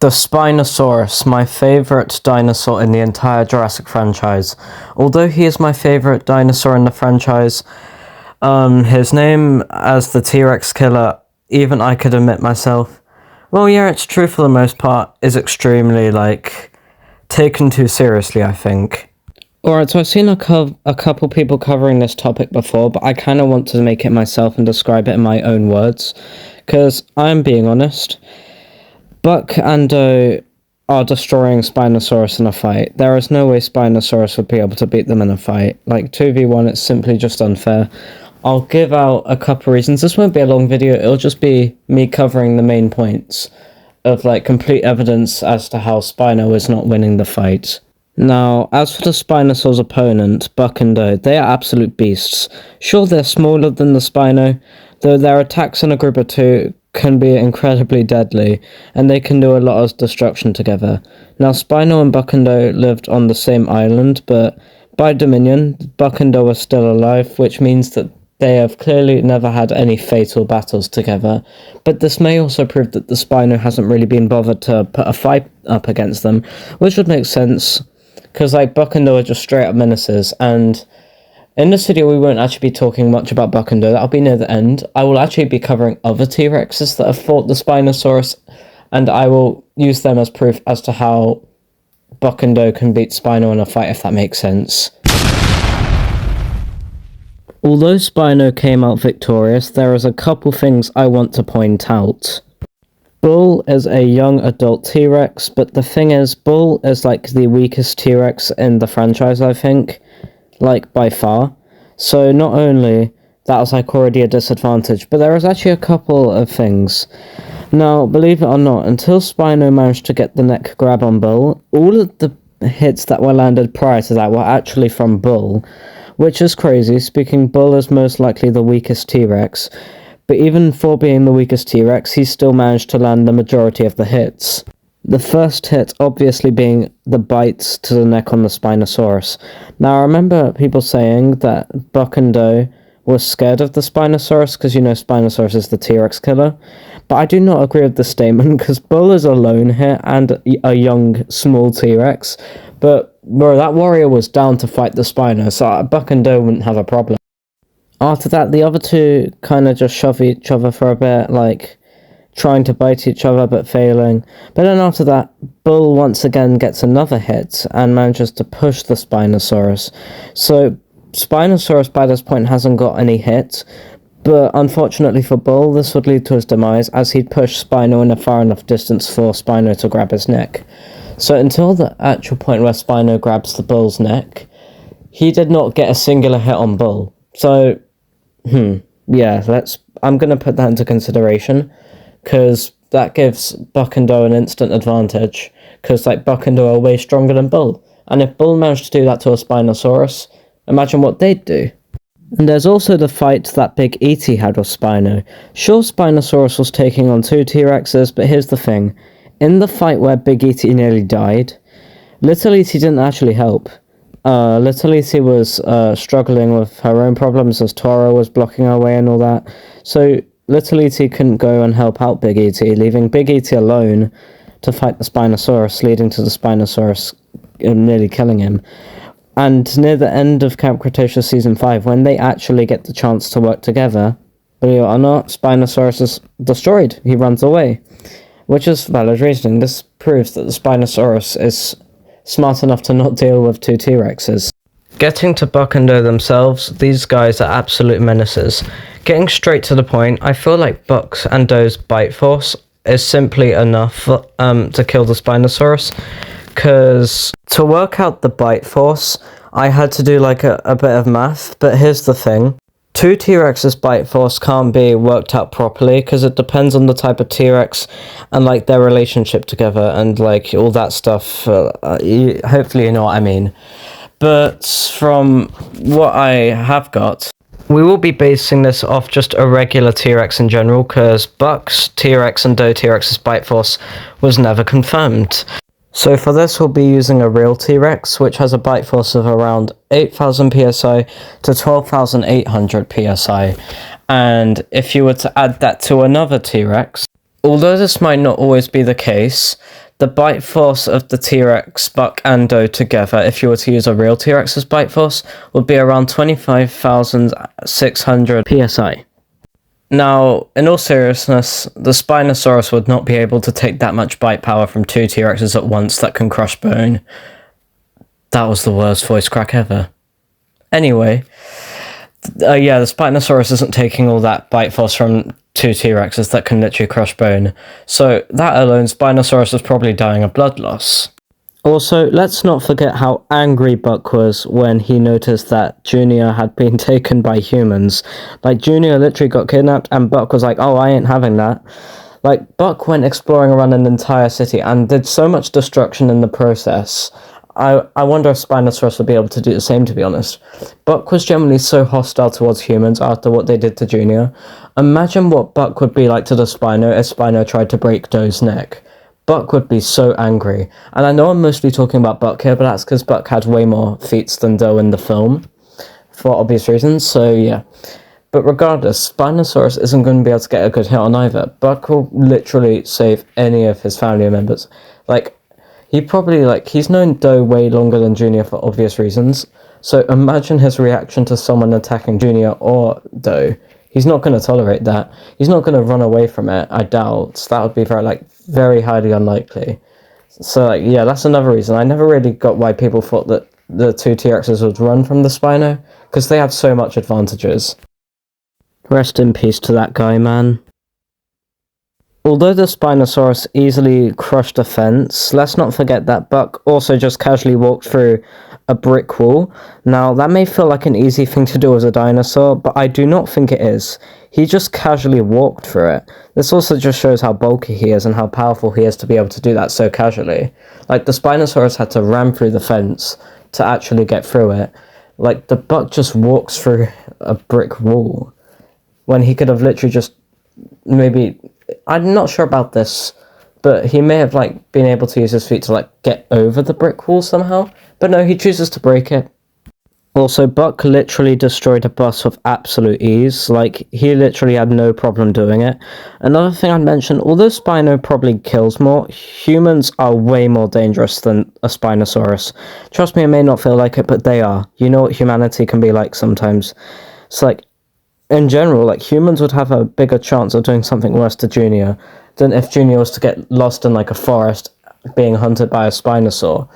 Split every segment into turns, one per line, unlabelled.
The Spinosaurus, my favourite dinosaur in the entire Jurassic franchise. Although he is my favourite dinosaur in the franchise, his name as the T-Rex killer, even I could admit myself, well, yeah, it's true for the most part, is extremely, taken too seriously, I think. Alright, so I've seen a couple people covering this topic before, but I kind of want to make it myself and describe it in my own words, because I'm being honest. Buck and Doe are destroying Spinosaurus in a fight. There is no way Spinosaurus would be able to beat them in a fight. 2v1, it's simply just unfair. I'll give out a couple reasons. This won't be a long video, it'll just be me covering the main points of, complete evidence as to how Spino is not winning the fight. Now, as for the Spinosaur's opponent, Buck and Doe, they are absolute beasts. Sure, they're smaller than the Spino, though their attacks in a group of two can be incredibly deadly, and they can do a lot of destruction together. Now, Spino and Buck and Doe lived on the same island, but by Dominion, Buck and Doe are still alive, which means that they have clearly never had any fatal battles together. But this may also prove that the Spino hasn't really been bothered to put a fight up against them, which would make sense, because Buck and Doe are just straight up menaces, and in this video, we won't actually be talking much about Buck and Doe. That'll be near the end. I will actually be covering other T-Rexes that have fought the Spinosaurus, and I will use them as proof as to how Buck and Doe can beat Spino in a fight, if that makes sense. Although Spino came out victorious, there is a couple things I want to point out. Bull is a young adult T-Rex, but the thing is, Bull is the weakest T-Rex in the franchise, I think. By far. So not only that was already a disadvantage, but there is actually a couple of things. Now, believe it or not, until Spino managed to get the neck grab on Bull, all of the hits that were landed prior to that were actually from Bull, which is crazy. Speaking, Bull is most likely the weakest T-Rex, but even for being the weakest T-Rex, he still managed to land the majority of the hits. The first hit obviously being the bites to the neck on the Spinosaurus. Now, I remember people saying that Buck and Doe were scared of the Spinosaurus because, Spinosaurus is the T-Rex killer. But I do not agree with this statement because Bull is alone here and a young, small T-Rex. But, bro, that warrior was down to fight the Spino, so Buck and Doe wouldn't have a problem. After that, the other two kind of just shove each other for a bit, trying to bite each other but failing. But then after that, Bull once again gets another hit and manages to push the Spinosaurus. So Spinosaurus by this point hasn't got any hits, but unfortunately for Bull, this would lead to his demise as he'd push Spino in a far enough distance for Spino to grab his neck. So until the actual point where Spino grabs the Bull's neck, he did not get a singular hit on Bull. So, yeah, I'm going to put that into consideration, because that gives Buck and Doe an instant advantage, because Buck and Doe are way stronger than Bull, and if Bull managed to do that to a Spinosaurus, imagine what they'd do. And there's also the fight that Big E.T. had with Spino. Sure, Spinosaurus was taking on two T-Rexes, but here's the thing. In the fight where Big E.T. nearly died, Little E.T. didn't actually help. Little E.T. was struggling with her own problems as Toro was blocking her way and all that, so Little E.T. couldn't go and help out Big E.T., leaving Big E.T. alone to fight the Spinosaurus, leading to the Spinosaurus nearly killing him. And near the end of Camp Cretaceous Season 5, when they actually get the chance to work together, believe it or not, Spinosaurus is destroyed. He runs away, which is valid reasoning. This proves that the Spinosaurus is smart enough to not deal with two T-Rexes. Getting to Buck and Doe themselves, these guys are absolute menaces. Getting straight to the point, I feel like Buck and Doe's bite force is simply enough to kill the Spinosaurus, because to work out the bite force, I had to do a bit of math, but here's the thing. Two T-Rex's bite force can't be worked out properly, because it depends on the type of T-Rex and their relationship together and all that stuff. Hopefully you know what I mean. But from what I have got, we will be basing this off just a regular T-Rex in general, because Buck's T-Rex and Doe T-Rex's bite force was never confirmed. So for this, we'll be using a real T-Rex, which has a bite force of around 8,000 psi to 12,800 psi. And if you were to add that to another T-Rex, although this might not always be the case, the bite force of the T-Rex, Buck and Doe together, if you were to use a real T-Rex's bite force, would be around 25,600 psi. Now, in all seriousness, the Spinosaurus would not be able to take that much bite power from two T-Rexes at once that can crush bone. That was the worst voice crack ever. Anyway, yeah, the Spinosaurus isn't taking all that bite force from two T-Rexes that can literally crush bone. So, that alone, Spinosaurus was probably dying of blood loss. Also, let's not forget how angry Buck was when he noticed that Junior had been taken by humans. Like, Junior literally got kidnapped, and Buck was like, oh, I ain't having that. Like, Buck went exploring around an entire city and did so much destruction in the process. I wonder if Spinosaurus would be able to do the same, to be honest. Buck was generally so hostile towards humans after what they did to Junior. Imagine what Buck would be like to the Spino if Spino tried to break Doe's neck. Buck would be so angry. And I know I'm mostly talking about Buck here, but that's because Buck had way more feats than Doe in the film, for obvious reasons, so yeah. But regardless, Spinosaurus isn't going to be able to get a good hit on either. Buck will literally save any of his family members. Like, he's known Doe way longer than Junior for obvious reasons, so imagine his reaction to someone attacking Junior or Doe. He's not going to tolerate that. He's not going to run away from it, I doubt. That would be very highly unlikely. So, yeah, that's another reason. I never really got why people thought that the two T-Rexes would run from the Spino, because they have so much advantages. Rest in peace to that guy, man. Although the Spinosaurus easily crushed a fence, let's not forget that Buck also just casually walked through a brick wall. Now, that may feel like an easy thing to do as a dinosaur, but I do not think it is. He just casually walked through it. This also just shows how bulky he is and how powerful he is to be able to do that so casually. Like, the Spinosaurus had to ram through the fence to actually get through it. Like, the Buck just walks through a brick wall, when he could have literally just maybe... I'm not sure about this, but he may have been able to use his feet to get over the brick wall somehow. But no, he chooses to break it. Also, Buck literally destroyed a bus with absolute ease. He literally had no problem doing it. Another thing I'd mention, although Spino probably kills more, humans are way more dangerous than a Spinosaurus. Trust me, it may not feel like it, but they are. You know what humanity can be like sometimes. It's in general, humans would have a bigger chance of doing something worse to Junior than if Junior was to get lost in a forest being hunted by a Spinosaur.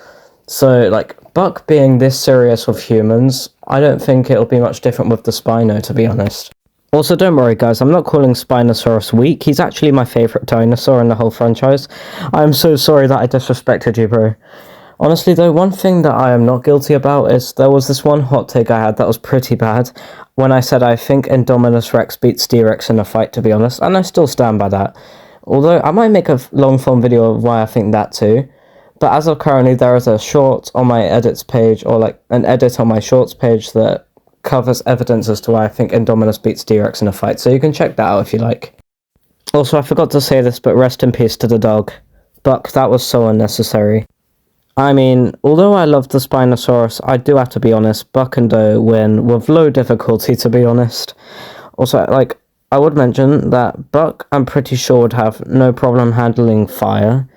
So, Buck being this serious with humans, I don't think it'll be much different with the Spino, to be honest. Also, don't worry guys, I'm not calling Spinosaurus weak. He's actually my favourite dinosaur in the whole franchise. I'm so sorry that I disrespected you, bro. Honestly though, one thing that I am not guilty about is there was this one hot take I had that was pretty bad when I said I think Indominus Rex beats T-Rex in a fight, to be honest, and I still stand by that. Although, I might make a long form video of why I think that too, but as of currently, there is a short on my edits page, or an edit on my shorts page that covers evidence as to why I think Indominus beats T-Rex in a fight, so you can check that out if you like. Also, I forgot to say this, but rest in peace to the dog. Buck, that was so unnecessary. I mean, although I love the Spinosaurus, I do have to be honest, Buck and Doe win with low difficulty, to be honest. Also, I would mention that Buck, I'm pretty sure, would have no problem handling fire,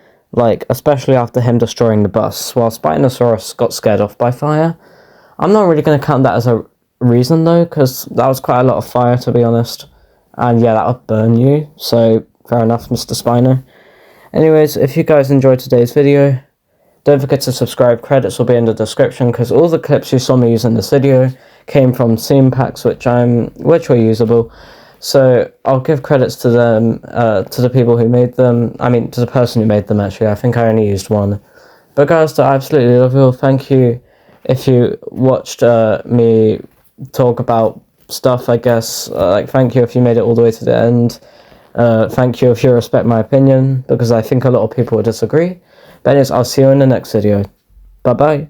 especially after him destroying the bus, while Spinosaurus got scared off by fire. I'm not really going to count that as a reason, though, because that was quite a lot of fire, to be honest. And yeah, that would burn you, so fair enough, Mr. Spino. Anyways, if you guys enjoyed today's video, don't forget to subscribe. Credits will be in the description, because all the clips you saw me use in this video came from scene packs which were usable. So I'll give credits to them, to the people who made them. I mean, to the person who made them, actually. I think I only used one. But guys, I absolutely love you all. Thank you if you watched me talk about stuff, I guess. Thank you if you made it all the way to the end. Thank you if you respect my opinion, because I think a lot of people would disagree. But anyways, I'll see you in the next video. Bye-bye.